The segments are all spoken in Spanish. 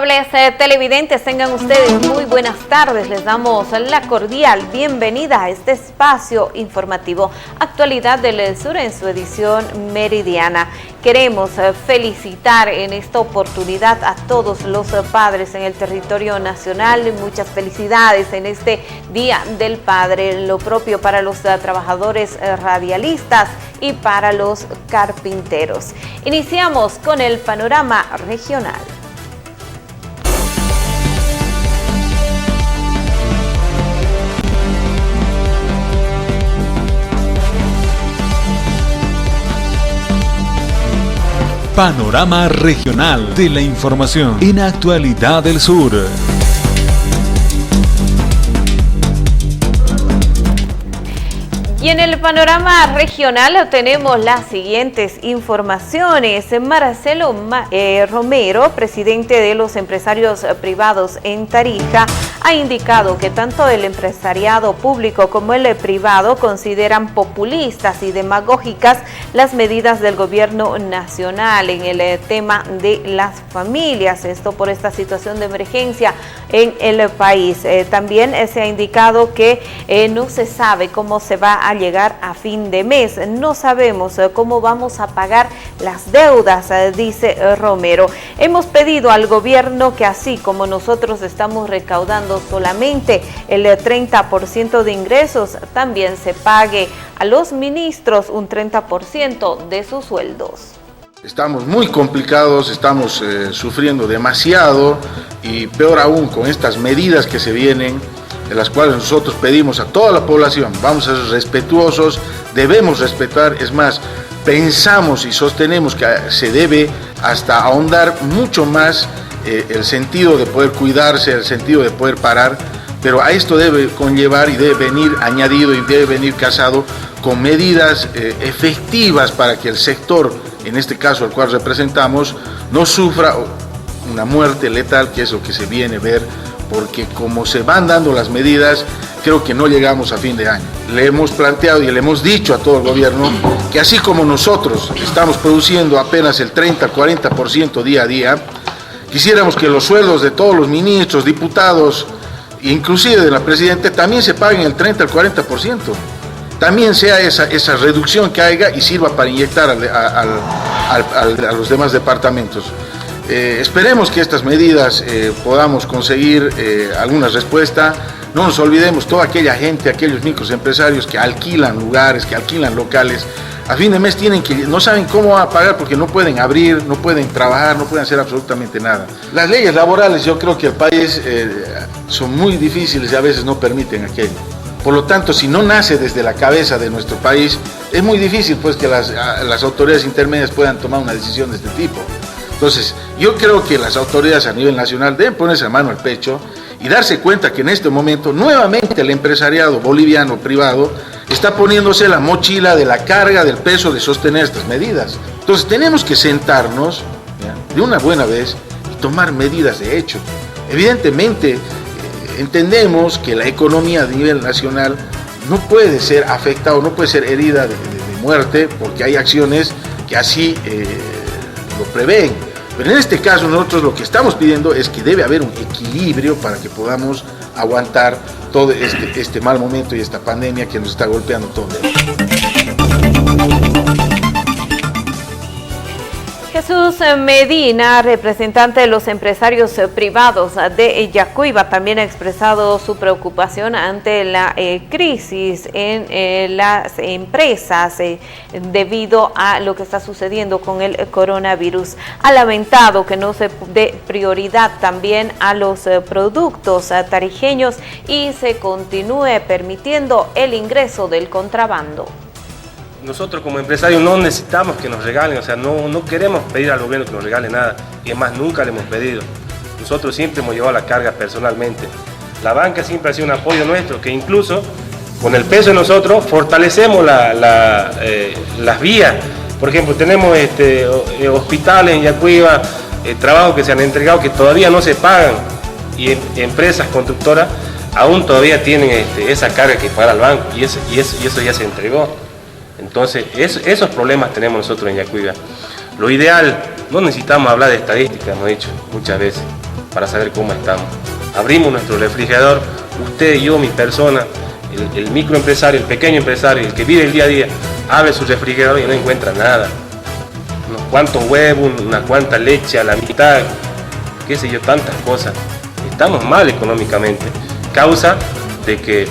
Amables televidentes, tengan ustedes muy buenas tardes. Les damos la cordial bienvenida a este espacio informativo Actualidad del Sur en su edición meridiana. Queremos felicitar en esta oportunidad a todos los padres en el territorio nacional. Muchas felicidades en este Día del Padre, lo propio para los trabajadores radialistas y para los carpinteros. Iniciamos con el panorama regional. Panorama regional de la información en Actualidad del Sur. Y en el panorama regional tenemos las siguientes informaciones. Marcelo Romero, presidente de los empresarios privados en Tarija, ha indicado que tanto el empresariado público como el privado consideran populistas y demagógicas las medidas del gobierno nacional en el tema de las familias, esto por esta situación de emergencia en el país. También se ha indicado que no se sabe cómo se va a llegar a fin de mes, no sabemos cómo vamos a pagar las deudas, dice Romero. Hemos pedido al gobierno que así como nosotros estamos recaudando solamente el 30% de ingresos, también se pague a los ministros un 30% de sus sueldos. Estamos muy complicados, estamos sufriendo demasiado y peor aún con estas medidas que se vienen, de las cuales nosotros pedimos a toda la población, vamos a ser respetuosos, debemos respetar, es más, pensamos y sostenemos que se debe hasta ahondar mucho más el sentido de poder cuidarse, el sentido de poder parar, pero a esto debe conllevar y debe venir añadido y debe venir casado con medidas efectivas para que el sector, en este caso al cual representamos, no sufra una muerte letal, que es lo que se viene a ver, porque como se van dando las medidas, creo que no llegamos a fin de año. Le hemos planteado y le hemos dicho a todo el gobierno que así como nosotros estamos produciendo apenas el 30-40% día a día, quisiéramos que los sueldos de todos los ministros, diputados, inclusive de la presidenta, también se paguen el 30-40%. También sea esa reducción que haya y sirva para inyectar a los demás departamentos. Esperemos que estas medidas podamos conseguir alguna respuesta. No nos olvidemos, toda aquella gente, aquellos microempresarios que alquilan lugares, que alquilan locales, a fin de mes no saben cómo van a pagar porque no pueden abrir, no pueden trabajar, no pueden hacer absolutamente nada. Las leyes laborales, yo creo que el país son muy difíciles y a veces no permiten aquello. Por lo tanto, si no nace desde la cabeza de nuestro país, es muy difícil pues que las autoridades intermedias puedan tomar una decisión de este tipo. Entonces, yo creo que las autoridades a nivel nacional deben ponerse la mano al pecho y darse cuenta que en este momento nuevamente el empresariado boliviano privado está poniéndose la mochila de la carga del peso de sostener estas medidas. Entonces tenemos que sentarnos de una buena vez y tomar medidas de hecho. Evidentemente entendemos que la economía a nivel nacional no puede ser afectada, no puede ser herida de muerte porque hay acciones que así lo prevén. Pero en este caso nosotros lo que estamos pidiendo es que debe haber un equilibrio para que podamos aguantar todo este mal momento y esta pandemia que nos está golpeando todo. Jesús Medina, representante de los empresarios privados de Yacuiba, también ha expresado su preocupación ante la crisis en las empresas debido a lo que está sucediendo con el coronavirus. Ha lamentado que no se dé prioridad también a los productos tarijeños y se continúe permitiendo el ingreso del contrabando. Nosotros como empresarios no necesitamos que nos regalen, o sea, no queremos pedir al gobierno que nos regale nada, y además nunca le hemos pedido. Nosotros siempre hemos llevado la carga personalmente. La banca siempre ha sido un apoyo nuestro, que incluso con el peso de nosotros fortalecemos las vías. Por ejemplo, tenemos hospitales en Yacuiba, trabajos que se han entregado que todavía no se pagan, y empresas constructoras aún todavía tienen esa carga que pagar al banco, y eso ya se entregó. Entonces, esos problemas tenemos nosotros en Yacuiba. Lo ideal, no necesitamos hablar de estadística, hemos dicho muchas veces. para saber cómo estamos. Abrimos nuestro refrigerador, usted, yo, mi persona, el microempresario, el pequeño empresario, el que vive el día a día, abre su refrigerador y no encuentra nada. Unos cuantos huevos, una cuanta leche a la mitad, qué sé yo, tantas cosas. Estamos mal económicamente, causa de que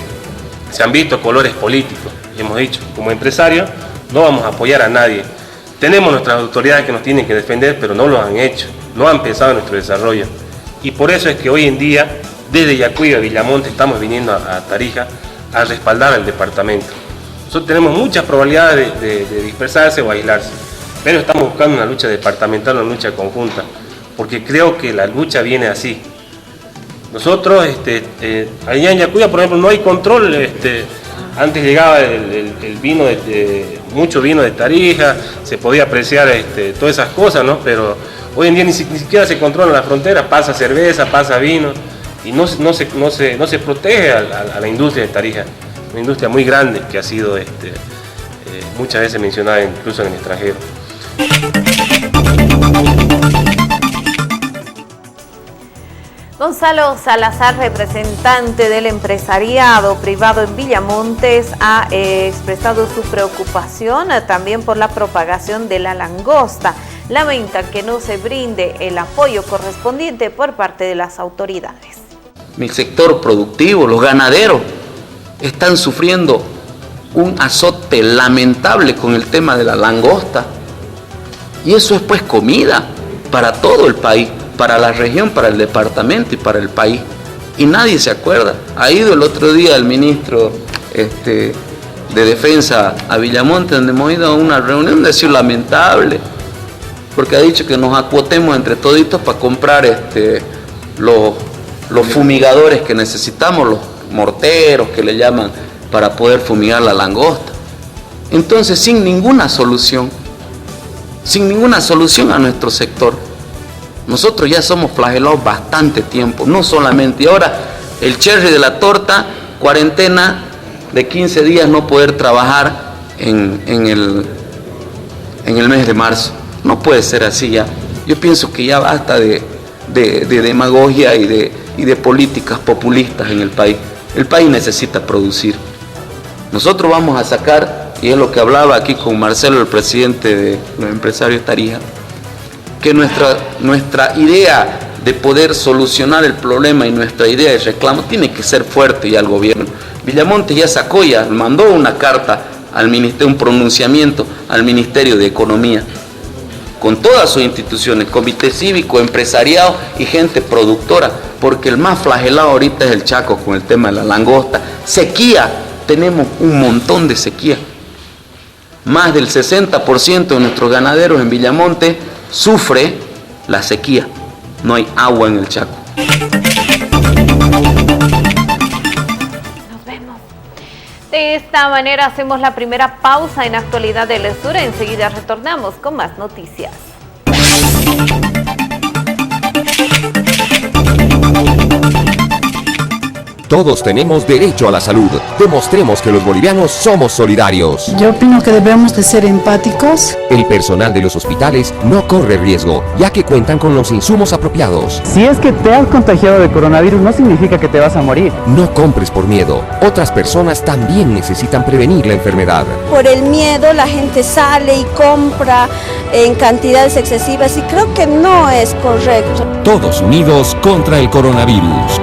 se han visto colores políticos. Y hemos dicho, como empresarios, no vamos a apoyar a nadie. Tenemos nuestras autoridades que nos tienen que defender, pero no lo han hecho, no han pensado en nuestro desarrollo. Y por eso es que hoy en día, desde Yacuy a Villamonte, estamos viniendo a Tarija a respaldar al departamento. Nosotros tenemos muchas probabilidades de dispersarse o aislarse, pero estamos buscando una lucha departamental, una lucha conjunta, porque creo que la lucha viene así. Nosotros, allá en Yacuya, por ejemplo, no hay control. Antes llegaba el vino, mucho vino de Tarija, se podía apreciar todas esas cosas, ¿no? Pero hoy en día ni siquiera se controla la frontera, pasa cerveza, pasa vino, y no se protege a la industria de Tarija, una industria muy grande que ha sido muchas veces mencionada incluso en el extranjero. Gonzalo Salazar, representante del empresariado privado en Villamontes, ha expresado su preocupación también por la propagación de la langosta. Lamenta que no se brinde el apoyo correspondiente por parte de las autoridades. Mi sector productivo, los ganaderos, están sufriendo un azote lamentable con el tema de la langosta. Y eso es pues comida para todo el país, para la región, para el departamento y para el país. Y nadie se acuerda. Ha ido el otro día el ministro de Defensa a Villamonte, donde hemos ido a una reunión de eso lamentable, porque ha dicho que nos acuotemos entre toditos para comprar los fumigadores que necesitamos, los morteros que le llaman, para poder fumigar la langosta. Entonces, sin ninguna solución a nuestro sector. Nosotros ya somos flagelados bastante tiempo, no solamente. Y ahora el cherry de la torta, cuarentena de 15 días, no poder trabajar en el mes de marzo. No puede ser así ya. Yo pienso que ya basta de demagogia y de políticas populistas en el país. El país necesita producir. Nosotros vamos a sacar, y es lo que hablaba aquí con Marcelo, el presidente de los empresarios Tarija, que nuestra idea de poder solucionar el problema y nuestra idea de reclamo tiene que ser fuerte ya al gobierno. Villamonte ya sacó, ya mandó una carta al ministerio, un pronunciamiento al Ministerio de Economía, con todas sus instituciones, comité cívico, empresariado y gente productora, porque el más flagelado ahorita es el Chaco con el tema de la langosta. Sequía, tenemos un montón de sequía. Más del 60% de nuestros ganaderos en Villamonte sufre la sequía. No hay agua en el Chaco. Nos vemos. De esta manera hacemos la primera pausa en Actualidad del Sur. Enseguida retornamos con más noticias. Todos tenemos derecho a la salud. Demostremos que los bolivianos somos solidarios. Yo opino que debemos de ser empáticos. El personal de los hospitales no corre riesgo, ya que cuentan con los insumos apropiados. Si es que te has contagiado de coronavirus, no significa que te vas a morir. No compres por miedo. Otras personas también necesitan prevenir la enfermedad. Por el miedo la gente sale y compra en cantidades excesivas y creo que no es correcto. Todos unidos contra el coronavirus.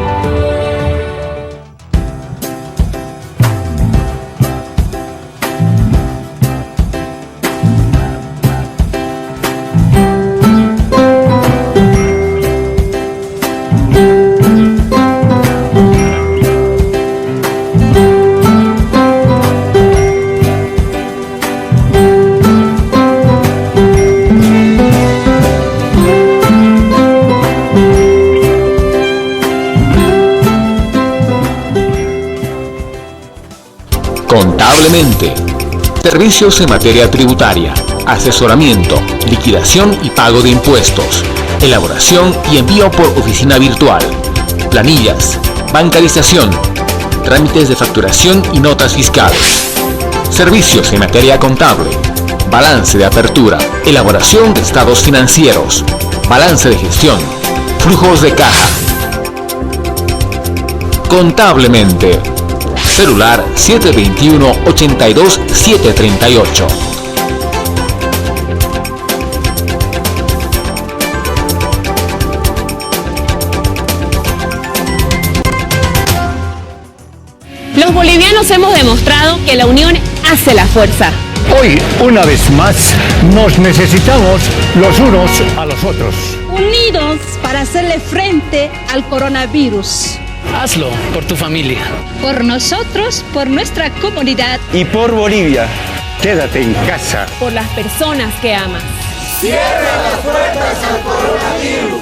Contablemente. Servicios en materia tributaria, asesoramiento, liquidación y pago de impuestos, elaboración y envío por oficina virtual, planillas, bancarización, trámites de facturación y notas fiscales. Servicios en materia contable, balance de apertura, elaboración de estados financieros, balance de gestión, Flujos de caja. Contablemente. Celular 721-82-738. Los bolivianos hemos demostrado que la unión hace la fuerza. Hoy, una vez más, nos necesitamos los unos a los otros. Unidos para hacerle frente al coronavirus. Hazlo por tu familia. Por nosotros, por nuestra comunidad. Y por Bolivia. Quédate en casa. Por las personas que amas. Cierra las puertas al coronavirus.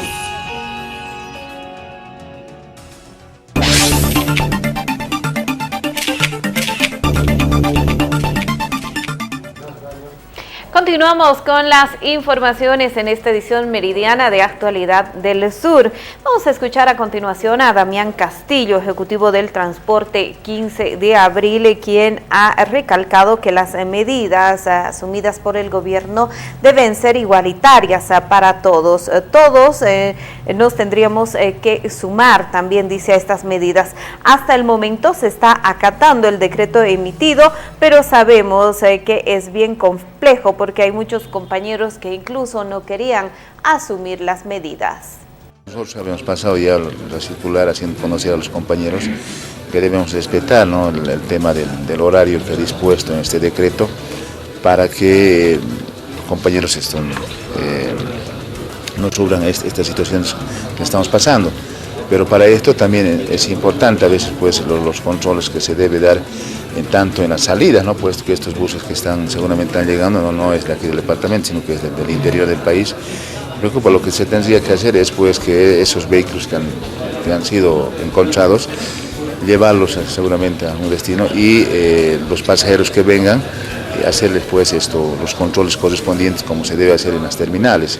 Continuamos con las informaciones en esta edición meridiana de Actualidad del Sur. Vamos a escuchar a continuación a Damián Castillo, ejecutivo del Transporte 15 de abril, quien ha recalcado que las medidas asumidas por el gobierno deben ser igualitarias para todos. Todos nos tendríamos que sumar, también dice, a estas medidas. Hasta el momento se está acatando el decreto emitido, pero sabemos que es bien complejo porque hay muchos compañeros que incluso no querían asumir las medidas. Nosotros habíamos pasado ya la circular haciendo conocer a los compañeros que debemos respetar, ¿no?, el tema del horario que ha dispuesto en este decreto para que los compañeros no sufran estas situaciones que estamos pasando. Pero para esto también es importante a veces pues los controles que se debe dar tanto en las salidas, ¿no?, puesto que estos buses que seguramente están llegando no es de aquí del departamento, sino que es del interior del país. Preocupa, lo que se tendría que hacer es pues que esos vehículos que han sido encontrados, llevarlos seguramente a un destino y los pasajeros que vengan, hacerles pues los controles correspondientes como se debe hacer en las terminales,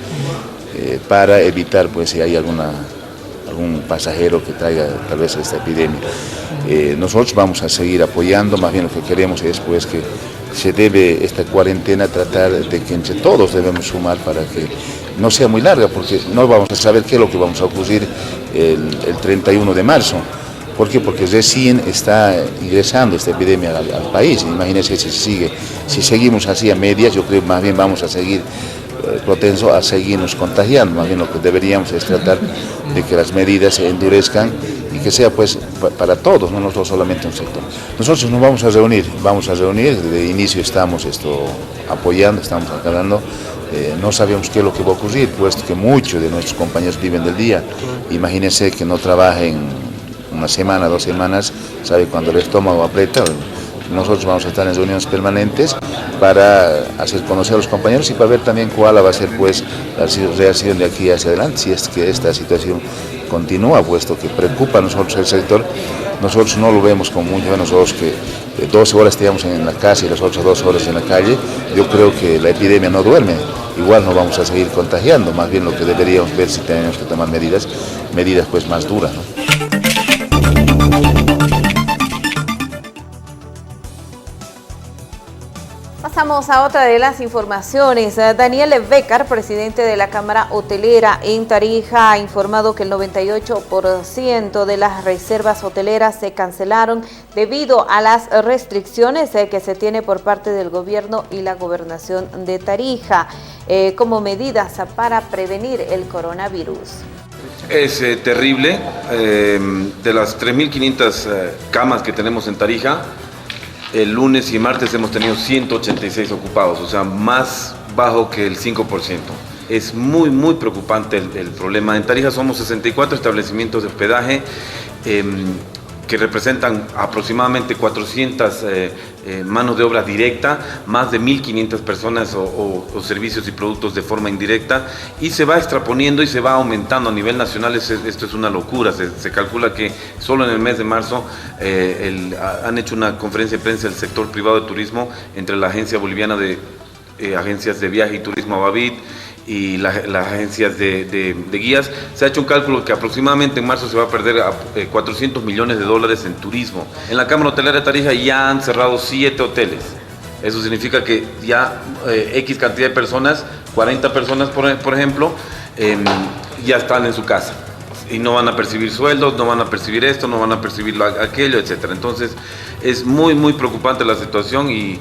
para evitar pues si hay algún pasajero que traiga tal vez esta epidemia. Nosotros vamos a seguir apoyando, más bien lo que queremos es pues que se debe esta cuarentena tratar de que entre todos debemos sumar para que no sea muy larga, porque no vamos a saber qué es lo que vamos a ocurrir el 31 de marzo. ¿Por qué? Porque recién está ingresando esta epidemia al país. Imagínense si seguimos así a medias, yo creo que más bien vamos a seguir propenso a seguirnos contagiando. Más bien lo que deberíamos es tratar de que las medidas se endurezcan y que sea pues para todos, no solamente un sector. Nosotros nos vamos a reunir, desde inicio estamos apoyando, estamos aclarando, no sabemos qué es lo que va a ocurrir, puesto que muchos de nuestros compañeros viven del día. Imagínense que no trabajen una semana, 2 semanas, sabe cuando el estómago aprieta. Nosotros vamos a estar en reuniones permanentes para hacer conocer a los compañeros y para ver también cuál va a ser pues la reacción de aquí hacia adelante, si es que esta situación continúa, puesto que preocupa a nosotros el sector. Nosotros no lo vemos como mucho, nosotros que 12 horas estemos en la casa y las otras 2 horas en la calle, yo creo que la epidemia no duerme, igual nos vamos a seguir contagiando, más bien lo que deberíamos ver si tenemos que tomar medidas pues más duras, ¿no? Pasamos a otra de las informaciones. Daniel Becar, presidente de la Cámara Hotelera en Tarija, ha informado que el 98% de las reservas hoteleras se cancelaron debido a las restricciones que se tiene por parte del gobierno y la gobernación de Tarija como medidas para prevenir el coronavirus. Es terrible. De las 3.500 camas que tenemos en Tarija, el lunes y martes hemos tenido 186 ocupados, o sea, más bajo que el 5%. Es muy, muy preocupante el problema. En Tarija somos 64 establecimientos de hospedaje que representan aproximadamente 400 manos de obra directa, más de 1.500 personas o servicios y productos de forma indirecta, y se va extraponiendo y se va aumentando a nivel nacional. Esto es una locura. Se calcula que solo en el mes de marzo han hecho una conferencia de prensa del sector privado de turismo entre la Agencia Boliviana de Agencias de Viaje y Turismo, ABAVIT, y las agencias de guías. Se ha hecho un cálculo que aproximadamente en marzo se va a perder $400 millones en turismo. En la Cámara Hotelera de Tarija ya han cerrado 7 hoteles. Eso significa que ya X cantidad de personas, 40 personas por ejemplo, ya están en su casa. y no van a percibir sueldos, no van a percibir esto, no van a percibir aquello, etc. Entonces es muy, muy preocupante la situación y...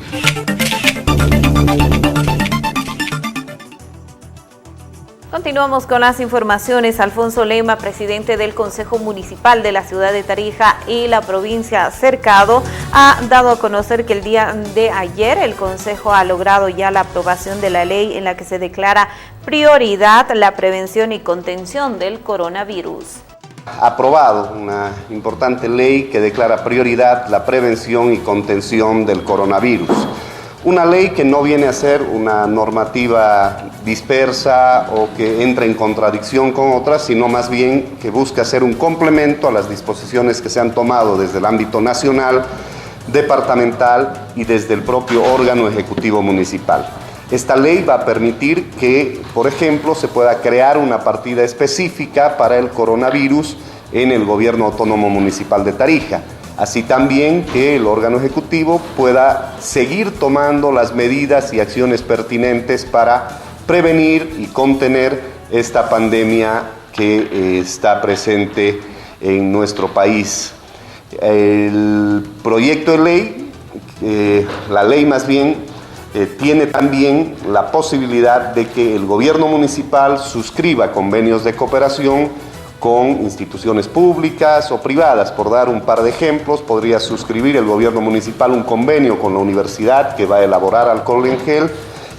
Continuamos con las informaciones. Alfonso Lema, presidente del Consejo Municipal de la ciudad de Tarija y la provincia Cercado, ha dado a conocer que el día de ayer el Consejo ha logrado ya la aprobación de la ley en la que se declara prioridad la prevención y contención del coronavirus. Aprobado una importante ley que declara prioridad la prevención y contención del coronavirus. Una ley que no viene a ser una normativa dispersa o que entra en contradicción con otras, sino más bien que busca ser un complemento a las disposiciones que se han tomado desde el ámbito nacional, departamental y desde el propio órgano ejecutivo municipal. Esta ley va a permitir que, por ejemplo, se pueda crear una partida específica para el coronavirus en el Gobierno Autónomo Municipal de Tarija. Así también que el órgano ejecutivo pueda seguir tomando las medidas y acciones pertinentes para prevenir y contener esta pandemia que está presente en nuestro país. El proyecto de ley, la ley más bien, tiene también la posibilidad de que el gobierno municipal suscriba convenios de cooperación con instituciones públicas o privadas. Por dar un par de ejemplos, podría suscribir el gobierno municipal un convenio con la universidad que va a elaborar alcohol en gel,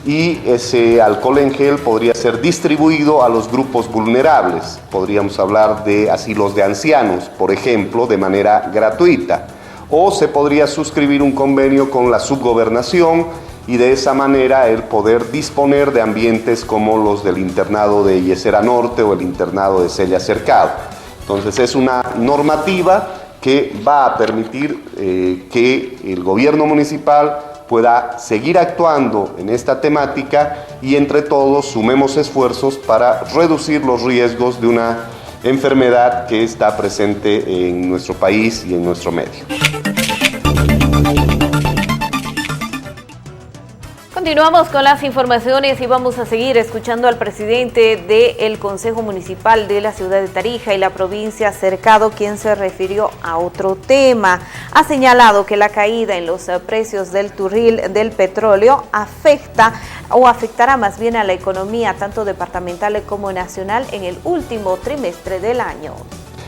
y ese alcohol en gel podría ser distribuido a los grupos vulnerables. Podríamos hablar de asilos de ancianos, por ejemplo, de manera gratuita. O se podría suscribir un convenio con la subgobernación y de esa manera el poder disponer de ambientes como los del internado de Yesera Norte o el internado de Cella Cercado. Entonces es una normativa que va a permitir que el gobierno municipal pueda seguir actuando en esta temática y entre todos sumemos esfuerzos para reducir los riesgos de una enfermedad que está presente en nuestro país y en nuestro medio. Continuamos con las informaciones y vamos a seguir escuchando al presidente del Consejo Municipal de la ciudad de Tarija y la provincia Cercado, quien se refirió a otro tema. Ha señalado que la caída en los precios del turril del petróleo afectará más bien a la economía tanto departamental como nacional en el último trimestre del año.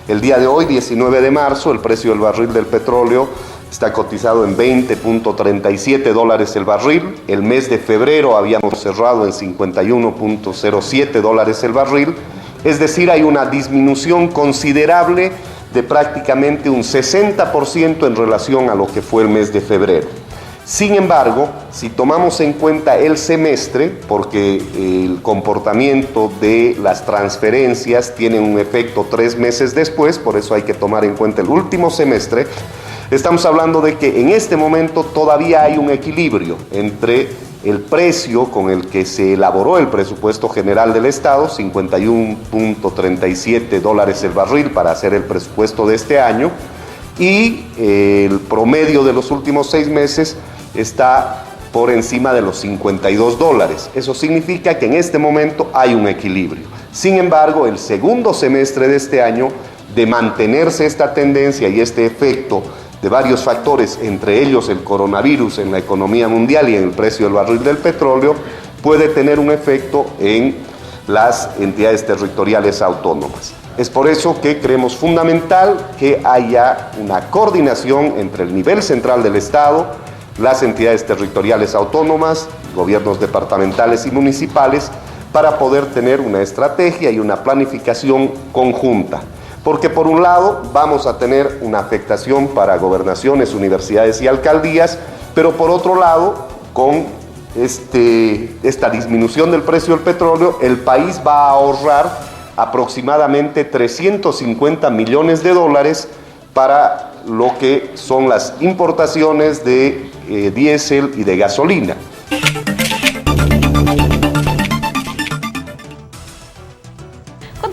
El día de hoy, 19 de marzo, el precio del barril del petróleo está cotizado en $20.37 el barril. El mes de febrero habíamos cerrado en $51.07 el barril. Es decir, hay una disminución considerable de prácticamente un 60% en relación a lo que fue el mes de febrero. Sin embargo, si tomamos en cuenta el semestre, porque el comportamiento de las transferencias tiene un efecto 3 meses después, por eso hay que tomar en cuenta el último semestre, estamos hablando de que en este momento todavía hay un equilibrio entre el precio con el que se elaboró el presupuesto general del Estado, $51.37 el barril para hacer el presupuesto de este año, y el promedio de los últimos 6 meses está por encima de los $52. Eso significa que en este momento hay un equilibrio. Sin embargo, el segundo semestre de este año, de mantenerse esta tendencia y este efecto de varios factores, entre ellos el coronavirus en la economía mundial y en el precio del barril del petróleo, puede tener un efecto en las entidades territoriales autónomas. Es por eso que creemos fundamental que haya una coordinación entre el nivel central del Estado, las entidades territoriales autónomas, gobiernos departamentales y municipales, para poder tener una estrategia y una planificación conjunta. Porque por un lado vamos a tener una afectación para gobernaciones, universidades y alcaldías, pero por otro lado, con esta disminución del precio del petróleo, el país va a ahorrar aproximadamente $350 millones para lo que son las importaciones de diésel y de gasolina.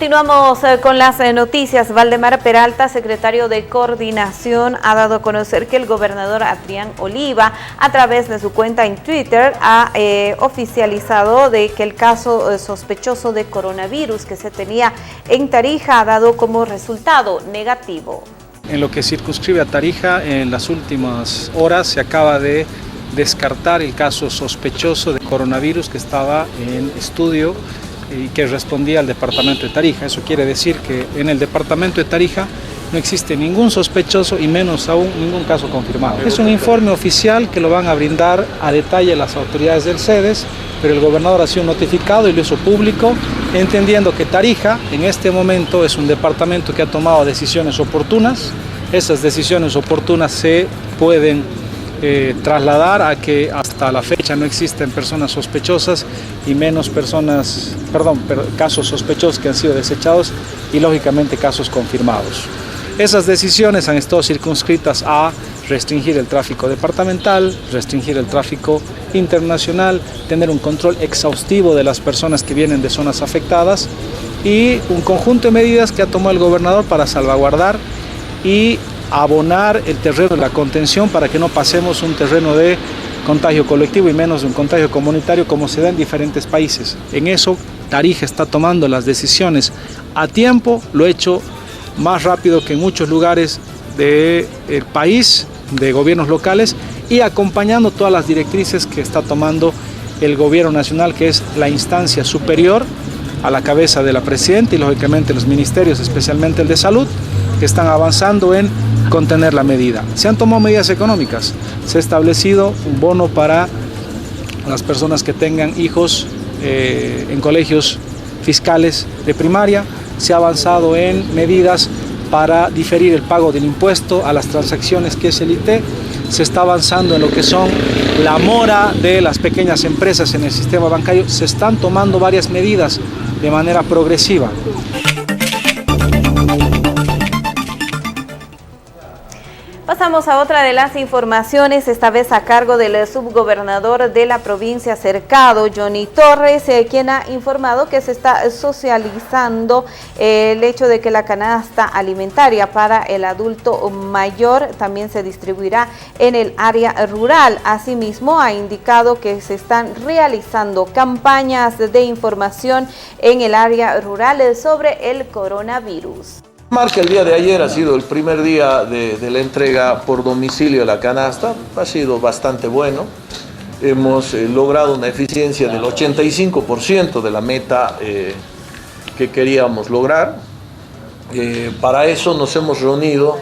Continuamos con las noticias. Valdemar Peralta, secretario de Coordinación, ha dado a conocer que el gobernador Adrián Oliva, a través de su cuenta en Twitter, ha oficializado de que el caso sospechoso de coronavirus que se tenía en Tarija ha dado como resultado negativo. En lo que circunscribe a Tarija, en las últimas horas se acaba de descartar el caso sospechoso de coronavirus que estaba en estudio y que respondía al departamento de Tarija. Eso quiere decir que en el departamento de Tarija no existe ningún sospechoso y menos aún ningún caso confirmado. Es un informe oficial que lo van a brindar a detalle las autoridades del CEDES, pero el gobernador ha sido notificado y lo hizo público, entendiendo que Tarija en este momento es un departamento que ha tomado decisiones oportunas. Esas decisiones oportunas se pueden trasladar a que hasta la fecha no existen personas sospechosas y menos casos sospechosos que han sido desechados y lógicamente casos confirmados. Esas decisiones han estado circunscritas a restringir el tráfico departamental, restringir el tráfico internacional, tener un control exhaustivo de las personas que vienen de zonas afectadas y un conjunto de medidas que ha tomado el gobernador para salvaguardar y abonar el terreno de la contención para que no pasemos un terreno de contagio colectivo y menos de un contagio comunitario como se da en diferentes países. En eso Tarija está tomando las decisiones a tiempo, lo ha hecho más rápido que en muchos lugares del país, de gobiernos locales, y acompañando todas las directrices que está tomando el gobierno nacional, que es la instancia superior a la cabeza de la presidenta y lógicamente los ministerios, especialmente el de salud, que están avanzando en contener la medida. Se han tomado medidas económicas, se ha establecido un bono para las personas que tengan hijos en colegios fiscales de primaria, se ha avanzado en medidas para diferir el pago del impuesto a las transacciones que es el IT, se está avanzando en lo que son la mora de las pequeñas empresas en el sistema bancario, se están tomando varias medidas de manera progresiva. Pasamos a otra de las informaciones, esta vez a cargo del subgobernador de la provincia Cercado, Johnny Torres, quien ha informado que se está socializando el hecho de que la canasta alimentaria para el adulto mayor también se distribuirá en el área rural. Asimismo, ha indicado que se están realizando campañas de información en el área rural sobre el coronavirus. Que el día de ayer ha sido el primer día de la entrega por domicilio de la canasta, ha sido bastante bueno. Hemos logrado una eficiencia del 85% de la meta que queríamos lograr. Para eso nos hemos reunido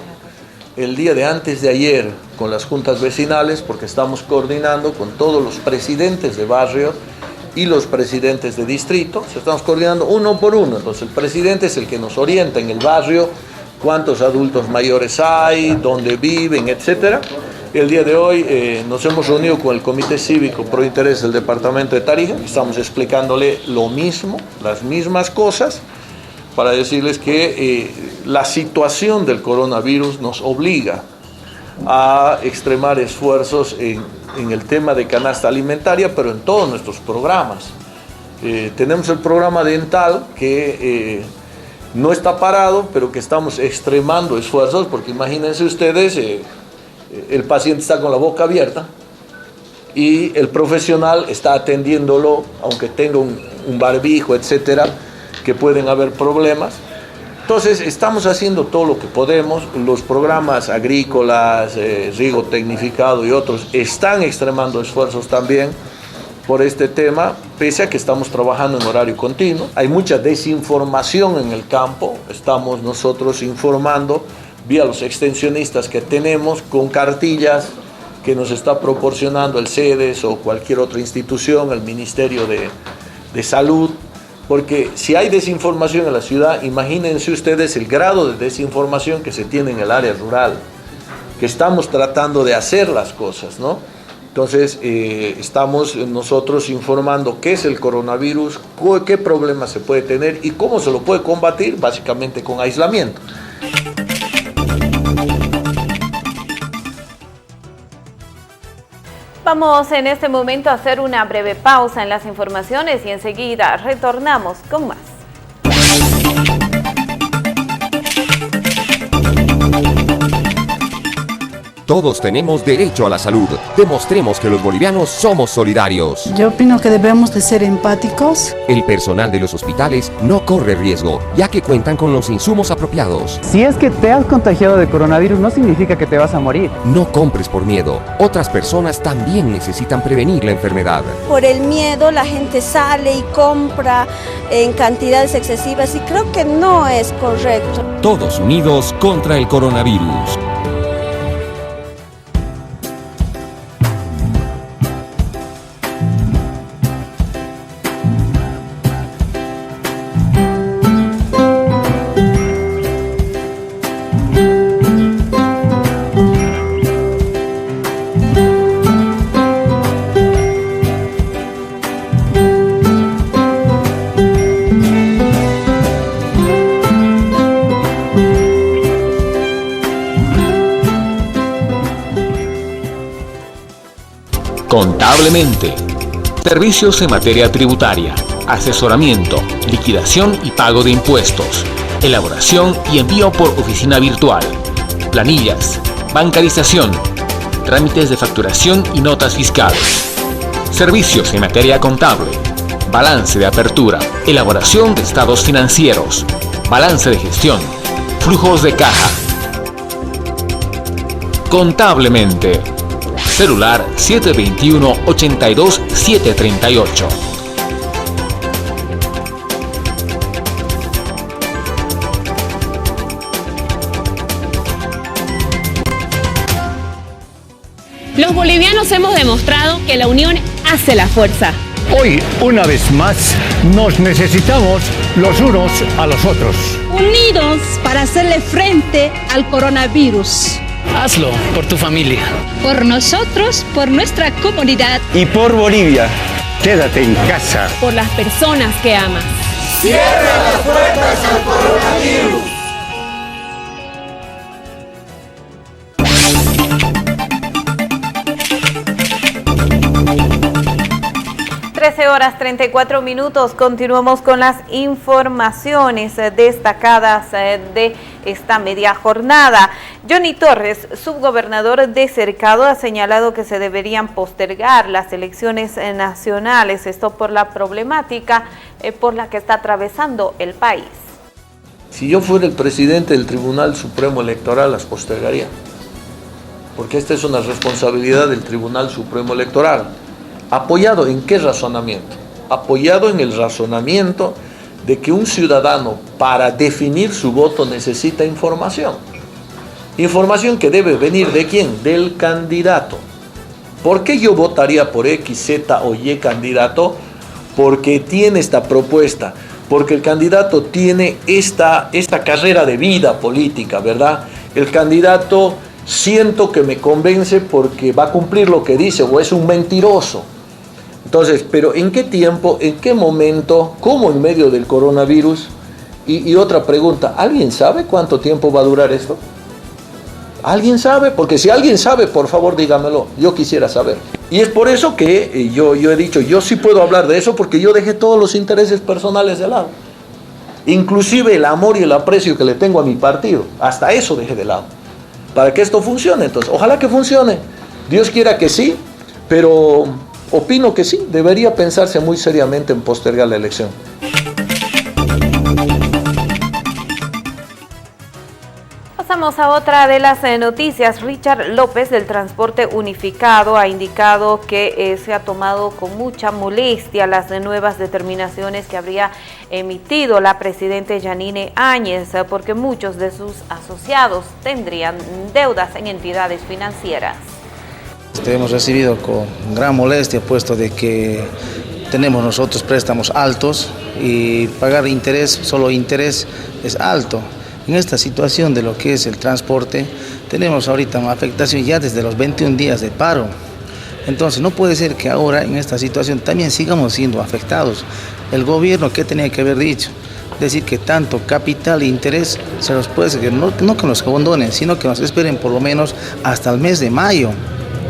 el día de antes de ayer con las juntas vecinales, porque estamos coordinando con todos los presidentes de barrio y los presidentes de distrito, estamos coordinando uno por uno. Entonces el presidente es el que nos orienta en el barrio, cuántos adultos mayores hay, dónde viven, etcétera. El día de hoy nos hemos reunido con el Comité Cívico Pro Interés del Departamento de Tarija, estamos explicándole lo mismo, las mismas cosas, para decirles que la situación del coronavirus nos obliga a extremar esfuerzos en el tema de canasta alimentaria, pero en todos nuestros programas. Tenemos el programa dental que no está parado, pero que estamos extremando esfuerzos, porque imagínense ustedes, el paciente está con la boca abierta y el profesional está atendiéndolo, aunque tenga un barbijo, etcétera, que pueden haber problemas. Entonces, estamos haciendo todo lo que podemos. Los programas agrícolas, riego tecnificado y otros están extremando esfuerzos también por este tema, pese a que estamos trabajando en horario continuo. Hay mucha desinformación en el campo. Estamos nosotros informando vía los extensionistas que tenemos con cartillas que nos está proporcionando el CEDES o cualquier otra institución, el Ministerio de Salud. Porque si hay desinformación en la ciudad, imagínense ustedes el grado de desinformación que se tiene en el área rural, que estamos tratando de hacer las cosas, ¿no? Entonces, estamos nosotros informando qué es el coronavirus, qué problemas se puede tener y cómo se lo puede combatir, básicamente con aislamiento. Vamos en este momento a hacer una breve pausa en las informaciones y enseguida retornamos con más. Todos tenemos derecho a la salud. Demostremos que los bolivianos somos solidarios. Yo opino que debemos de ser empáticos. El personal de los hospitales no corre riesgo, ya que cuentan con los insumos apropiados. Si es que te has contagiado de coronavirus, no significa que te vas a morir. No compres por miedo. Otras personas también necesitan prevenir la enfermedad. Por el miedo la gente sale y compra en cantidades excesivas y creo que no es correcto. Todos unidos contra el coronavirus. Contablemente. Servicios en materia tributaria, asesoramiento, liquidación y pago de impuestos, elaboración y envío por oficina virtual, planillas, bancarización, trámites de facturación y notas fiscales. Servicios en materia contable, balance de apertura, elaboración de estados financieros, balance de gestión, flujos de caja. Contablemente. Celular 721-82-738. Los bolivianos hemos demostrado que la unión hace la fuerza. Hoy, una vez más, nos necesitamos los unos a los otros. Unidos para hacerle frente al coronavirus. Hazlo por tu familia. Por nosotros, por nuestra comunidad. Y por Bolivia. Quédate en casa. Por las personas que amas. Cierra las puertas al coronavirus. 13:34. Continuamos con las informaciones destacadas de esta media jornada. Johnny Torres, subgobernador de Cercado, ha señalado que se deberían postergar las elecciones nacionales, esto por la problemática por la que está atravesando el país. Si yo fuera el presidente del Tribunal Supremo Electoral, las postergaría, porque esta es una responsabilidad del Tribunal Supremo Electoral. ¿Apoyado en qué razonamiento? Apoyado en el razonamiento de que un ciudadano para definir su voto necesita información. Información que debe venir ¿de quién? Del candidato. ¿Por qué yo votaría por X, Z o Y candidato? Porque tiene esta propuesta, porque el candidato tiene esta carrera de vida política, ¿verdad? El candidato siento que me convence porque va a cumplir lo que dice o es un mentiroso. Entonces, pero ¿en qué tiempo, en qué momento, cómo en medio del coronavirus? Y otra pregunta, ¿alguien sabe cuánto tiempo va a durar esto? ¿Alguien sabe? Porque si alguien sabe, por favor dígamelo, yo quisiera saber. Y es por eso que yo he dicho, yo sí puedo hablar de eso porque yo dejé todos los intereses personales de lado. Inclusive el amor y el aprecio que le tengo a mi partido, hasta eso dejé de lado. Para que esto funcione, entonces, ojalá que funcione. Dios quiera que sí, pero opino que sí, debería pensarse muy seriamente en postergar la elección. Pasamos a otra de las noticias. Richard López del Transporte Unificado ha indicado que se ha tomado con mucha molestia las nuevas determinaciones que habría emitido la presidenta Yanine Áñez, porque muchos de sus asociados tendrían deudas en entidades financieras. Hemos recibido con gran molestia, puesto de que tenemos nosotros préstamos altos y pagar interés, solo interés es alto. En esta situación de lo que es el transporte, tenemos ahorita una afectación ya desde los 21 días de paro. Entonces no puede ser que ahora en esta situación también sigamos siendo afectados. El gobierno, ¿qué tenía que haber dicho? Decir que tanto capital e interés se los puede ser, no que nos abandonen, sino que nos esperen por lo menos hasta el mes de mayo.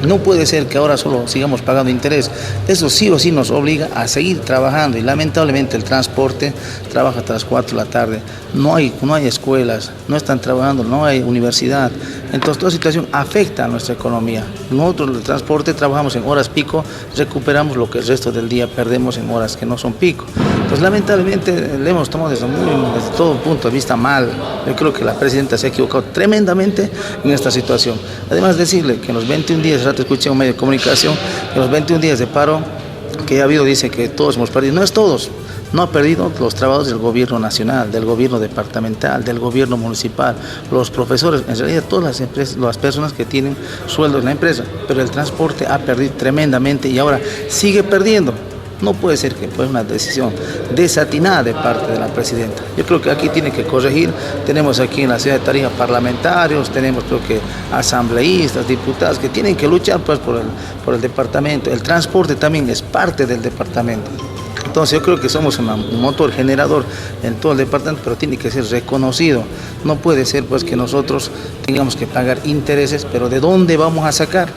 No puede ser que ahora solo sigamos pagando interés. Eso sí o sí nos obliga a seguir trabajando y lamentablemente el transporte trabaja hasta las 4 de la tarde. No hay escuelas, no están trabajando, no hay universidad. Entonces toda situación afecta a nuestra economía. Nosotros el transporte trabajamos en horas pico, recuperamos lo que el resto del día perdemos en horas que no son pico. Entonces lamentablemente le hemos tomado desde todo punto de vista mal. Yo creo que la presidenta se ha equivocado tremendamente en esta situación. Además decirle que en los 21 días, rato escuché un medio de comunicación, que en los 21 días de paro que ha habido dice que todos hemos perdido. No es todos. No ha perdido los trabajadores del gobierno nacional, del gobierno departamental, del gobierno municipal, los profesores, en realidad todas las empresas, las personas que tienen sueldos en la empresa, pero el transporte ha perdido tremendamente y ahora sigue perdiendo. No puede ser que fue una decisión desatinada de parte de la presidenta. Yo creo que aquí tiene que corregir. Tenemos aquí en la ciudad de Tarija parlamentarios, tenemos creo que asambleístas, diputados que tienen que luchar pues por el departamento. El transporte también es parte del departamento. Entonces yo creo que somos un motor generador en todo el departamento, pero tiene que ser reconocido. No puede ser pues que nosotros tengamos que pagar intereses, pero ¿de dónde vamos a sacar?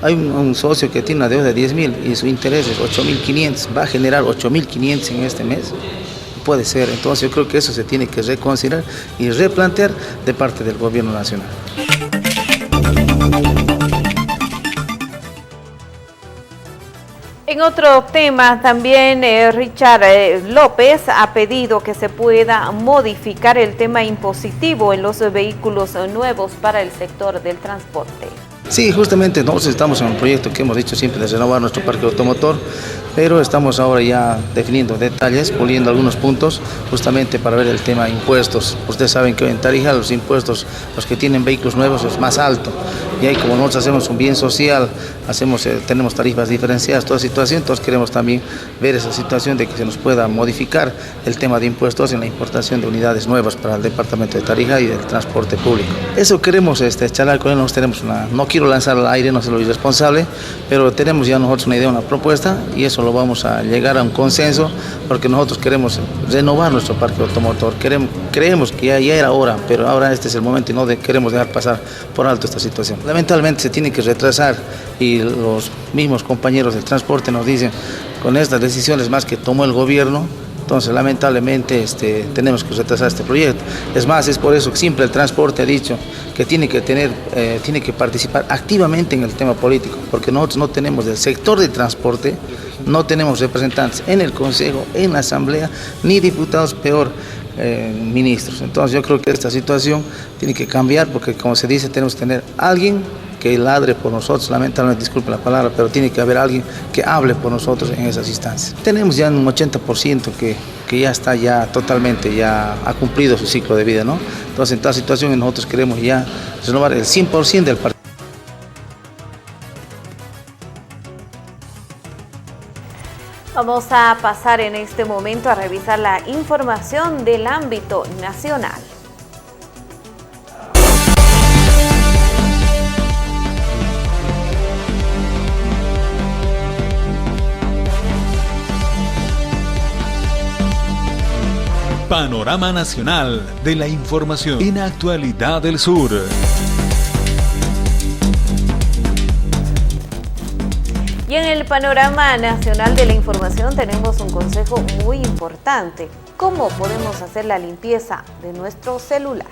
Hay un socio que tiene una deuda de 10.000 y su interés es 8.500, va a generar 8.500 en este mes. Puede ser, entonces yo creo que eso se tiene que reconsiderar y replantear de parte del gobierno nacional. En otro tema, también Richard López ha pedido que se pueda modificar el tema impositivo en los vehículos nuevos para el sector del transporte. Sí, justamente nosotros estamos en un proyecto que hemos dicho siempre de renovar nuestro parque automotor, pero estamos ahora ya definiendo detalles, puliendo algunos puntos, justamente para ver el tema de impuestos. Ustedes saben que hoy en Tarija los impuestos, los que tienen vehículos nuevos, es más alto. Y ahí como nosotros hacemos un bien social, tenemos tarifas diferenciadas, toda situación, entonces queremos también ver esa situación de que se nos pueda modificar el tema de impuestos en la importación de unidades nuevas para el departamento de Tarija y del transporte público. Eso queremos charlar con él, nosotros tenemos no quiero lanzar al aire, no soy lo irresponsable, pero tenemos ya nosotros una idea, una propuesta y eso lo vamos a llegar a un consenso porque nosotros queremos renovar nuestro parque automotor, creemos que ya era hora, pero ahora este es el momento y no queremos dejar pasar por alto esta situación. Lamentablemente se tiene que retrasar y los mismos compañeros del transporte nos dicen con estas decisiones más que tomó el gobierno, entonces lamentablemente tenemos que retrasar este proyecto. Es más, es por eso que siempre el transporte ha dicho que tiene que participar activamente en el tema político, porque nosotros no tenemos del sector de transporte, no tenemos representantes en el Consejo, en la Asamblea, ni diputados, peor ministros. Entonces yo creo que esta situación tiene que cambiar porque como se dice tenemos que tener alguien que ladre por nosotros, lamentablemente disculpe la palabra, pero tiene que haber alguien que hable por nosotros en esas instancias. Tenemos ya un 80% que ya está totalmente ha cumplido su ciclo de vida, ¿no? Entonces en esta situación nosotros queremos ya renovar el 100% del partido. Vamos a pasar en este momento a revisar la información del ámbito nacional. Panorama Nacional de la Información en Actualidad del Sur. Y en el panorama nacional de la información tenemos un consejo muy importante. ¿Cómo podemos hacer la limpieza de nuestro celular?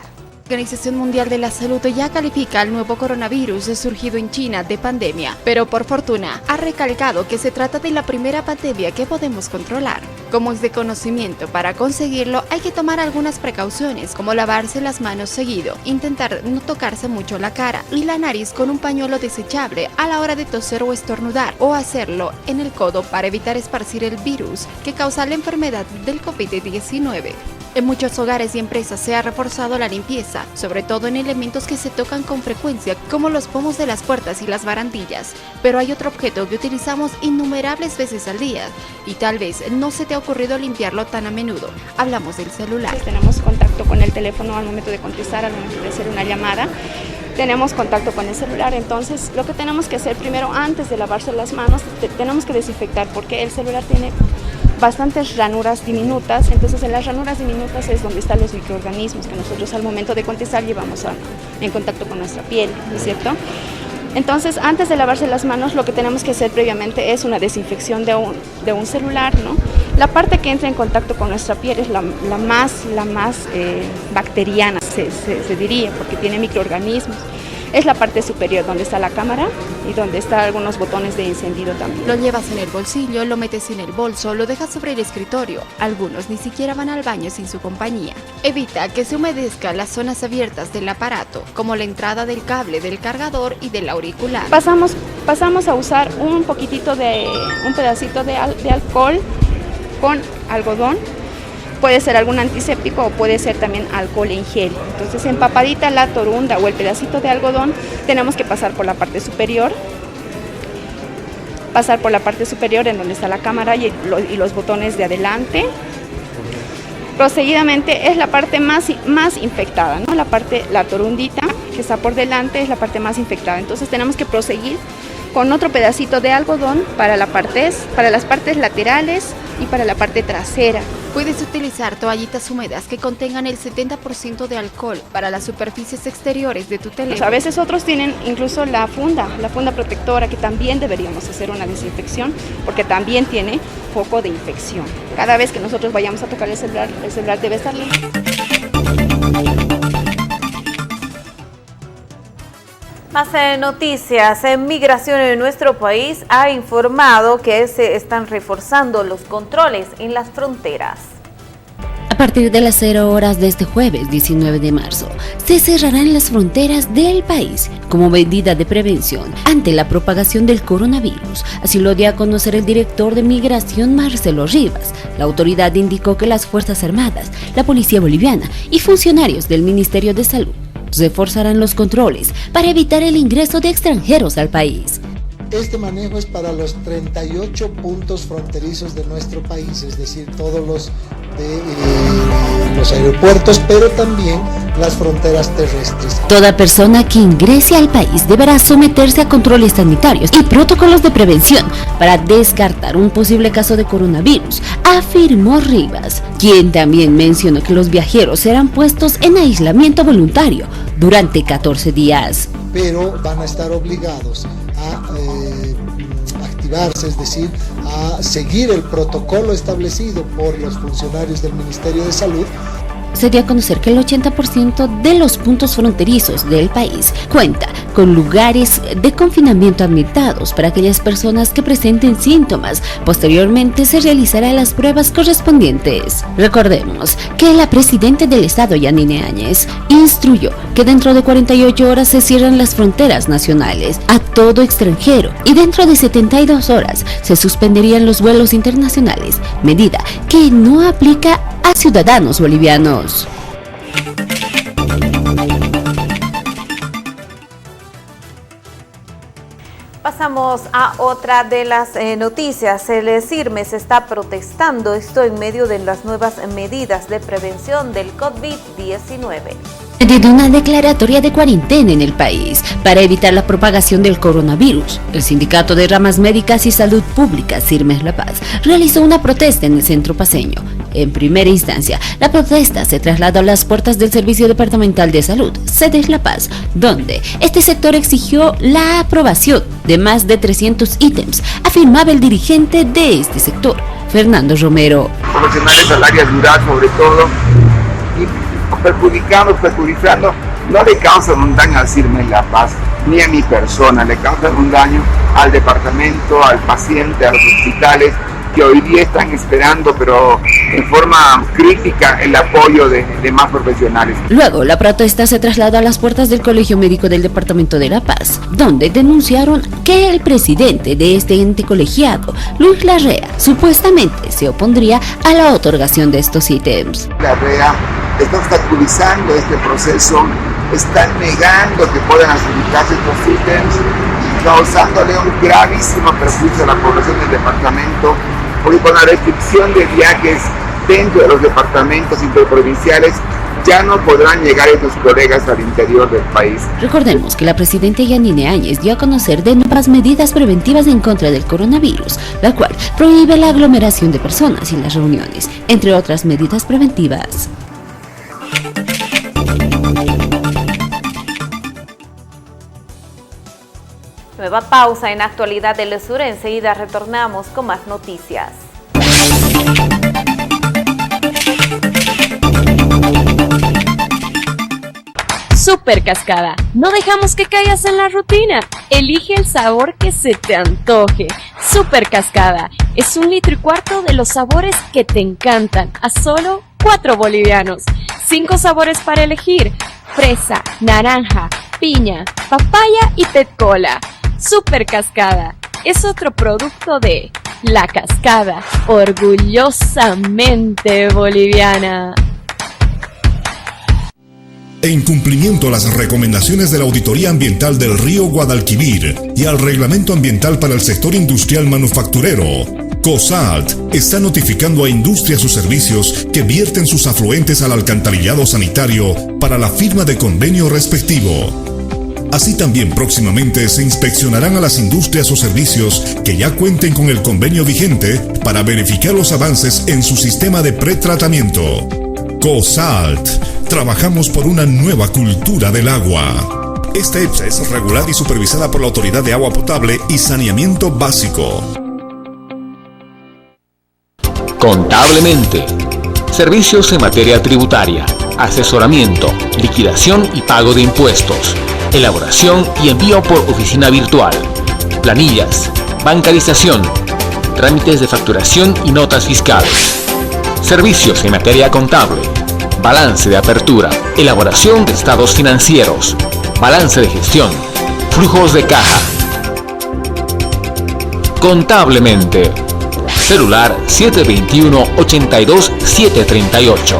La Organización Mundial de la Salud ya califica al nuevo coronavirus surgido en China de pandemia, pero por fortuna ha recalcado que se trata de la primera pandemia que podemos controlar. Como es de conocimiento, para conseguirlo hay que tomar algunas precauciones, como lavarse las manos seguido, intentar no tocarse mucho la cara y la nariz con un pañuelo desechable a la hora de toser o estornudar, o hacerlo en el codo para evitar esparcir el virus que causa la enfermedad del COVID-19. En muchos hogares y empresas se ha reforzado la limpieza, sobre todo en elementos que se tocan con frecuencia, como los pomos de las puertas y las barandillas. Pero hay otro objeto que utilizamos innumerables veces al día y tal vez no se te ha ocurrido limpiarlo tan a menudo. Hablamos del celular. Tenemos contacto con el teléfono al momento de contestar, al momento de hacer una llamada. Tenemos contacto con el celular, entonces lo que tenemos que hacer primero, antes de lavarse las manos, tenemos que desinfectar porque el celular tiene bastantes ranuras diminutas, entonces en las ranuras diminutas es donde están los microorganismos que nosotros al momento de contestar llevamos en contacto con nuestra piel, ¿no es cierto? Entonces, antes de lavarse las manos, lo que tenemos que hacer previamente es una desinfección de un celular, ¿no? La parte que entra en contacto con nuestra piel es la más bacteriana, se diría, porque tiene microorganismos. es la parte superior donde está la cámara y donde están algunos botones de encendido también. Lo llevas en el bolsillo, lo metes en el bolso, lo dejas sobre el escritorio. Algunos ni siquiera van al baño sin su compañía. Evita que se humedezca las zonas abiertas del aparato, como la entrada del cable del cargador y del auricular. Pasamos a usar un pedacito de alcohol con algodón. Puede ser algún antiséptico o puede ser también alcohol en gel. Entonces, empapadita la torunda o el pedacito de algodón, tenemos que pasar por la parte superior. Pasar por la parte superior en donde está la cámara y los botones de adelante. Proseguidamente es la parte más infectada, ¿no? La torundita que está por delante es la parte más infectada. Entonces tenemos que proseguir con otro pedacito de algodón para las partes laterales y para la parte trasera. Puedes utilizar toallitas húmedas que contengan el 70% de alcohol para las superficies exteriores de tu teléfono. A veces otros tienen incluso la funda protectora, que también deberíamos hacer una desinfección porque también tiene foco de infección. Cada vez que nosotros vayamos a tocar el celular debe estar limpio. Más noticias. Migración en nuestro país ha informado que se están reforzando los controles en las fronteras. A partir de las 0 horas de este jueves 19 de marzo, se cerrarán las fronteras del país como medida de prevención ante la propagación del coronavirus. Así lo dio a conocer el director de Migración, Marcelo Rivas. La autoridad indicó que las Fuerzas Armadas, la Policía Boliviana y funcionarios del Ministerio de Salud reforzarán los controles para evitar el ingreso de extranjeros al país. Este manejo es para los 38 puntos fronterizos de nuestro país, es decir, todos los aeropuertos, pero también las fronteras terrestres. Toda persona que ingrese al país deberá someterse a controles sanitarios y protocolos de prevención para descartar un posible caso de coronavirus, afirmó Rivas, quien también mencionó que los viajeros serán puestos en aislamiento voluntario durante 14 días. Pero van a estar obligados a activarse, es decir, a seguir el protocolo establecido por los funcionarios del Ministerio de Salud. Se dio a conocer que el 80% de los puntos fronterizos del país cuenta con lugares de confinamiento habilitados para aquellas personas que presenten síntomas. Posteriormente se realizarán las pruebas correspondientes. Recordemos que la presidenta del Estado, Yanine Áñez, instruyó que dentro de 48 horas se cierran las fronteras nacionales a todo extranjero y dentro de 72 horas se suspenderían los vuelos internacionales, medida que no aplica a ciudadanos bolivianos. Pasamos a otra de las noticias. El CIRMES está protestando esto en medio de las nuevas medidas de prevención del COVID-19. De una declaratoria de cuarentena en el país para evitar la propagación del coronavirus, el Sindicato de Ramas Médicas y Salud Pública, CIRMES La Paz, realizó una protesta en el centro paceño. En primera instancia, la protesta se trasladó a las puertas del Servicio Departamental de Salud, SEDES La Paz, donde este sector exigió la aprobación de más de 300 ítems, afirmaba el dirigente de este sector, Fernando Romero. Profesionales al área rural sobre todo, y perjudicando, no le causan un daño al CIRMES La Paz, ni a mi persona, le causan un daño al departamento, al paciente, a los hospitales, que hoy día están esperando, pero en forma crítica, el apoyo de más profesionales. Luego, la protesta se trasladó a las puertas del Colegio Médico del Departamento de La Paz, donde denunciaron que el presidente de este ente colegiado, Luis Larrea, supuestamente se opondría a la otorgación de estos ítems. Larrea está obstaculizando este proceso, están negando que puedan adjudicarse estos ítems, causándole un gravísimo perjuicio a la población del departamento, porque con la restricción de viajes dentro de los departamentos interprovinciales ya no podrán llegar estos colegas al interior del país. Recordemos que la presidenta Yanine Áñez dio a conocer de nuevas medidas preventivas en contra del coronavirus, la cual prohíbe la aglomeración de personas y las reuniones, entre otras medidas preventivas. Nueva pausa en Actualidad del Sur. Enseguida retornamos con más noticias. Super Cascada. No dejamos que caigas en la rutina. Elige el sabor que se te antoje. Super Cascada. Es 1,4 litros de los sabores que te encantan. A solo 4 bolivianos. 5 sabores para elegir. Fresa, naranja, piña, papaya y pet cola. Super Cascada. Es otro producto de La Cascada. Orgullosamente boliviana. En cumplimiento a las recomendaciones de la Auditoría Ambiental del Río Guadalquivir y al Reglamento Ambiental para el Sector Industrial Manufacturero, COSALT está notificando a industrias o servicios que vierten sus afluentes al alcantarillado sanitario para la firma de convenio respectivo. Así también próximamente se inspeccionarán a las industrias o servicios que ya cuenten con el convenio vigente para verificar los avances en su sistema de pretratamiento. COSALT. Trabajamos por una nueva cultura del agua. Esta EPSA es regulada y supervisada por la Autoridad de Agua Potable y Saneamiento Básico. Contablemente. Servicios en materia tributaria, asesoramiento, liquidación y pago de impuestos, elaboración y envío por oficina virtual, planillas, bancarización, trámites de facturación y notas fiscales. Servicios en materia contable, balance de apertura, elaboración de estados financieros, balance de gestión, flujos de caja. Contablemente. Celular 721-82-738.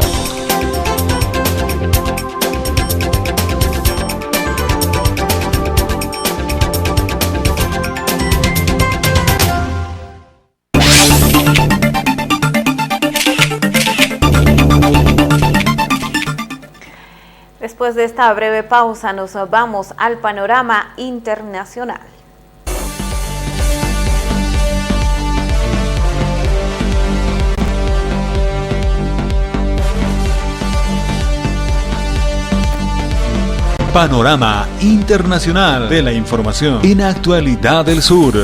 Después de esta breve pausa nos vamos al panorama internacional. Panorama internacional de la información en Actualidad del Sur.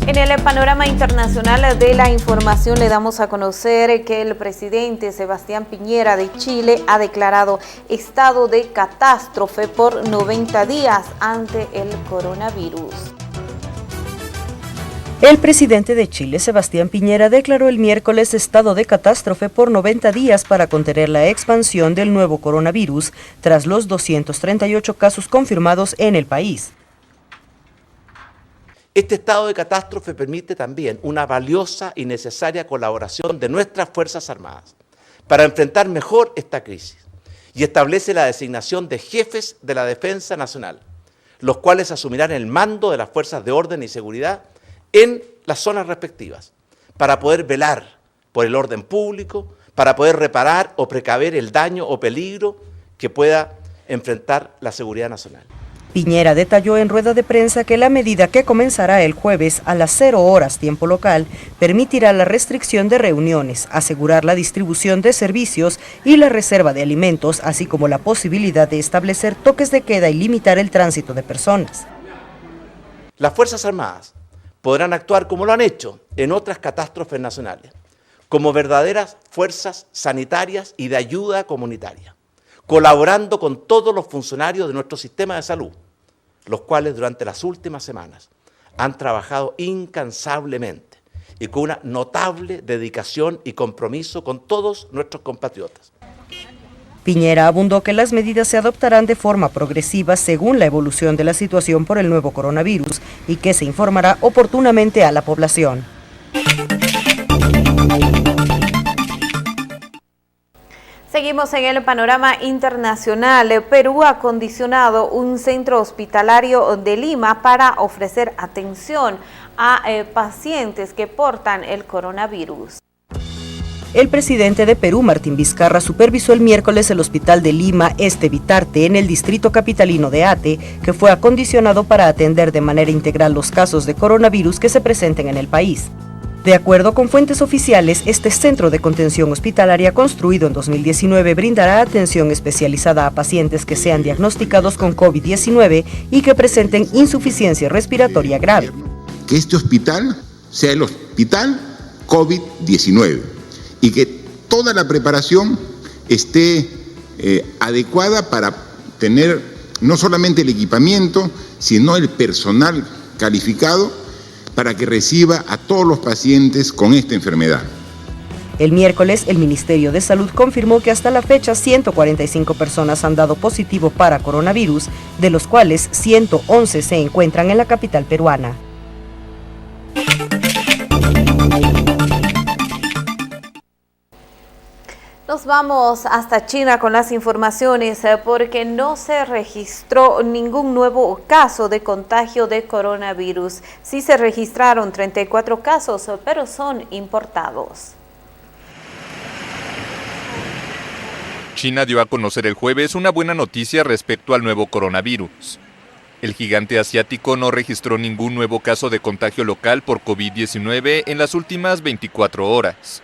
En el panorama internacional de la información le damos a conocer que el presidente Sebastián Piñera de Chile ha declarado estado de catástrofe por 90 días ante el coronavirus. El presidente de Chile, Sebastián Piñera, declaró el miércoles estado de catástrofe por 90 días para contener la expansión del nuevo coronavirus tras los 238 casos confirmados en el país. Este estado de catástrofe permite también una valiosa y necesaria colaboración de nuestras Fuerzas Armadas para enfrentar mejor esta crisis y establece la designación de jefes de la Defensa Nacional, los cuales asumirán el mando de las fuerzas de orden y seguridad en las zonas respectivas, para poder velar por el orden público, para poder reparar o precaver el daño o peligro que pueda enfrentar la seguridad nacional. Piñera detalló en rueda de prensa que la medida que comenzará el jueves a las 0 horas tiempo local permitirá la restricción de reuniones, asegurar la distribución de servicios y la reserva de alimentos, así como la posibilidad de establecer toques de queda y limitar el tránsito de personas. Las Fuerzas Armadas podrán actuar como lo han hecho en otras catástrofes nacionales, como verdaderas fuerzas sanitarias y de ayuda comunitaria, colaborando con todos los funcionarios de nuestro sistema de salud, los cuales durante las últimas semanas han trabajado incansablemente y con una notable dedicación y compromiso con todos nuestros compatriotas. Piñera abundó que las medidas se adoptarán de forma progresiva según la evolución de la situación por el nuevo coronavirus y que se informará oportunamente a la población. Seguimos en el panorama internacional. Perú ha acondicionado un centro hospitalario de Lima para ofrecer atención a pacientes que portan el coronavirus. El presidente de Perú, Martín Vizcarra, supervisó el miércoles el hospital de Lima Este Vitarte en el distrito capitalino de Ate, que fue acondicionado para atender de manera integral los casos de coronavirus que se presenten en el país. De acuerdo con fuentes oficiales, este centro de contención hospitalaria construido en 2019 brindará atención especializada a pacientes que sean diagnosticados con COVID-19 y que presenten insuficiencia respiratoria grave. Que este hospital sea el hospital COVID-19 y que toda la preparación esté adecuada para tener no solamente el equipamiento, sino el personal calificado para que reciba a todos los pacientes con esta enfermedad. El miércoles, el Ministerio de Salud confirmó que hasta la fecha 145 personas han dado positivo para coronavirus, de los cuales 111 se encuentran en la capital peruana. Nos vamos hasta China con las informaciones porque no se registró ningún nuevo caso de contagio de coronavirus. Sí se registraron 34 casos, pero son importados. China dio a conocer el jueves una buena noticia respecto al nuevo coronavirus. El gigante asiático no registró ningún nuevo caso de contagio local por COVID-19 en las últimas 24 horas.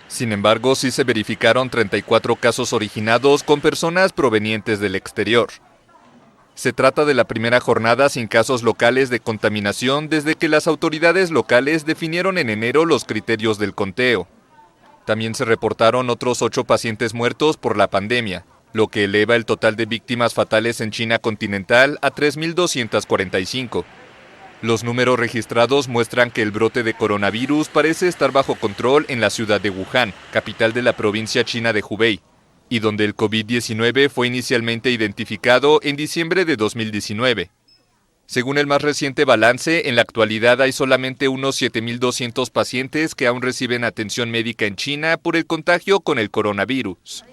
Sin embargo, sí se verificaron 34 casos originados con personas provenientes del exterior. Se trata de la primera jornada sin casos locales de contaminación desde que las autoridades locales definieron en enero los criterios del conteo. También se reportaron otros 8 pacientes muertos por la pandemia, lo que eleva el total de víctimas fatales en China continental a 3.245. Los números registrados muestran que el brote de coronavirus parece estar bajo control en la ciudad de Wuhan, capital de la provincia china de Hubei, y donde el COVID-19 fue inicialmente identificado en diciembre de 2019. Según el más reciente balance, en la actualidad hay solamente unos 7.200 pacientes que aún reciben atención médica en China por el contagio con el coronavirus.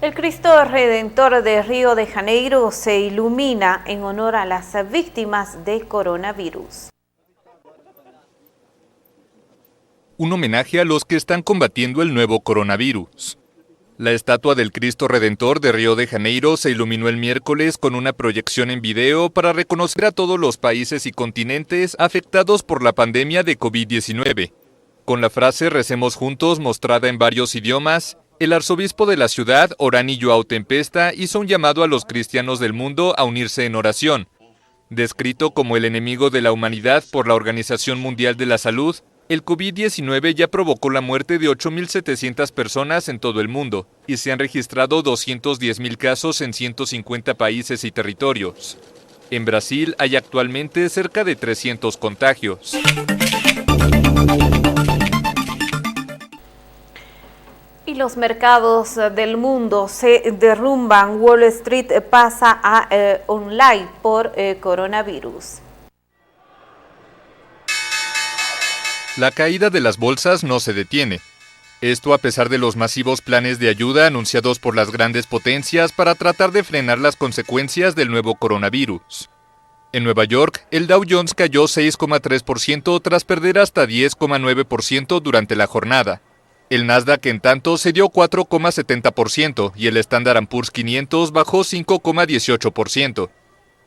El Cristo Redentor de Río de Janeiro se ilumina en honor a las víctimas de coronavirus. Un homenaje a los que están combatiendo el nuevo coronavirus. La estatua del Cristo Redentor de Río de Janeiro se iluminó el miércoles con una proyección en video para reconocer a todos los países y continentes afectados por la pandemia de COVID-19. Con la frase "Recemos juntos" mostrada en varios idiomas, el arzobispo de la ciudad, Orani Joao Tempesta, hizo un llamado a los cristianos del mundo a unirse en oración. Descrito como el enemigo de la humanidad por la Organización Mundial de la Salud, el COVID-19 ya provocó la muerte de 8.700 personas en todo el mundo y se han registrado 210.000 casos en 150 países y territorios. En Brasil hay actualmente cerca de 300 contagios. Y los mercados del mundo se derrumban. Wall Street pasa a online por coronavirus. La caída de las bolsas no se detiene. Esto a pesar de los masivos planes de ayuda anunciados por las grandes potencias para tratar de frenar las consecuencias del nuevo coronavirus. En Nueva York, el Dow Jones cayó 6,3% tras perder hasta 10,9% durante la jornada. El Nasdaq, en tanto, cedió 4,70% y el Standard & Poor's 500 bajó 5,18%.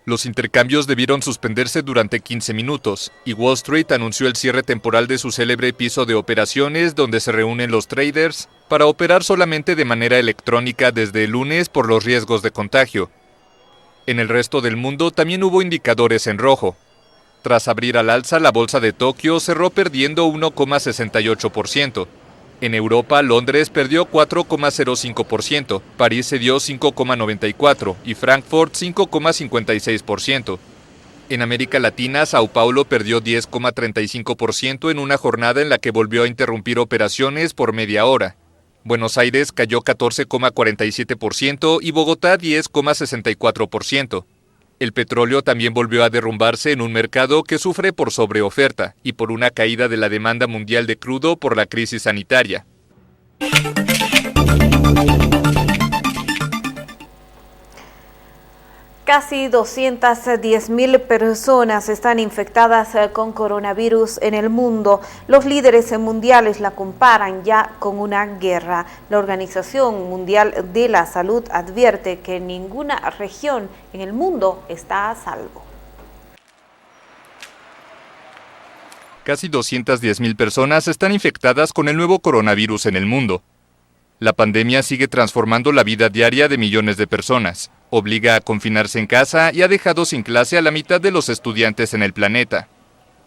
Los intercambios debieron suspenderse durante 15 minutos y Wall Street anunció el cierre temporal de su célebre piso de operaciones donde se reúnen los traders para operar solamente de manera electrónica desde el lunes por los riesgos de contagio. En el resto del mundo también hubo indicadores en rojo. Tras abrir al alza, la bolsa de Tokio cerró perdiendo 1,68%. En Europa, Londres perdió 4,05%, París cedió 5,94% y Frankfurt 5,56%. En América Latina, Sao Paulo perdió 10,35% en una jornada en la que volvió a interrumpir operaciones por media hora. Buenos Aires cayó 14,47% y Bogotá 10,64%. El petróleo también volvió a derrumbarse en un mercado que sufre por sobreoferta y por una caída de la demanda mundial de crudo por la crisis sanitaria. Casi 210.000 personas están infectadas con coronavirus en el mundo. Los líderes mundiales la comparan ya con una guerra. La Organización Mundial de la Salud advierte que ninguna región en el mundo está a salvo. Casi 210.000 personas están infectadas con el nuevo coronavirus en el mundo. La pandemia sigue transformando la vida diaria de millones de personas, obliga a confinarse en casa y ha dejado sin clase a la mitad de los estudiantes en el planeta.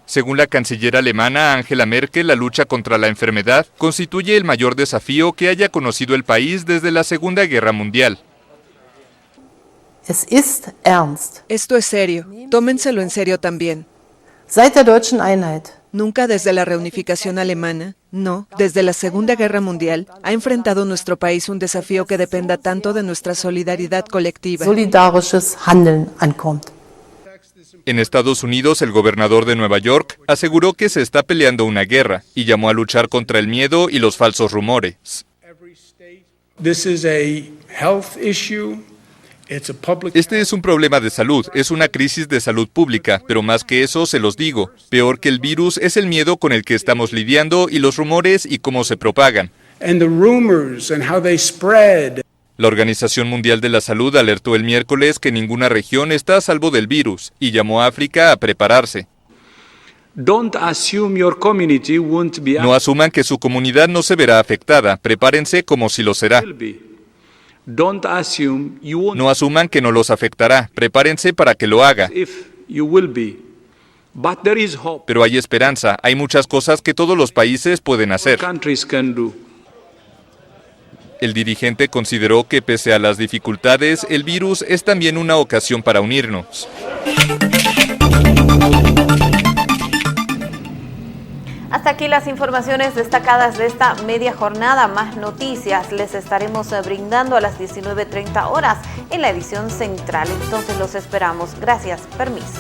Según la canciller alemana Angela Merkel, la lucha contra la enfermedad constituye el mayor desafío que haya conocido el país desde la Segunda Guerra Mundial. Esto es serio. Tómenselo en serio también. Nunca desde la reunificación alemana, no, desde la Segunda Guerra Mundial, ha enfrentado nuestro país un desafío que dependa tanto de nuestra solidaridad colectiva. En Estados Unidos, el gobernador de Nueva York aseguró que se está peleando una guerra y llamó a luchar contra el miedo y los falsos rumores. Este es un problema de salud, es una crisis de salud pública, pero más que eso, se los digo, peor que el virus es el miedo con el que estamos lidiando y los rumores y cómo se propagan. La Organización Mundial de la Salud alertó el miércoles que ninguna región está a salvo del virus y llamó a África a prepararse. No asuman que su comunidad no se verá afectada, prepárense como si lo será. No asuman que no los afectará, prepárense para que lo haga. Pero hay esperanza, hay muchas cosas que todos los países pueden hacer. El dirigente consideró que pese a las dificultades, el virus es también una ocasión para unirnos. Hasta aquí las informaciones destacadas de esta media jornada. Más noticias les estaremos brindando a las 19:30 horas en la edición central. Entonces los esperamos. Gracias. Permiso.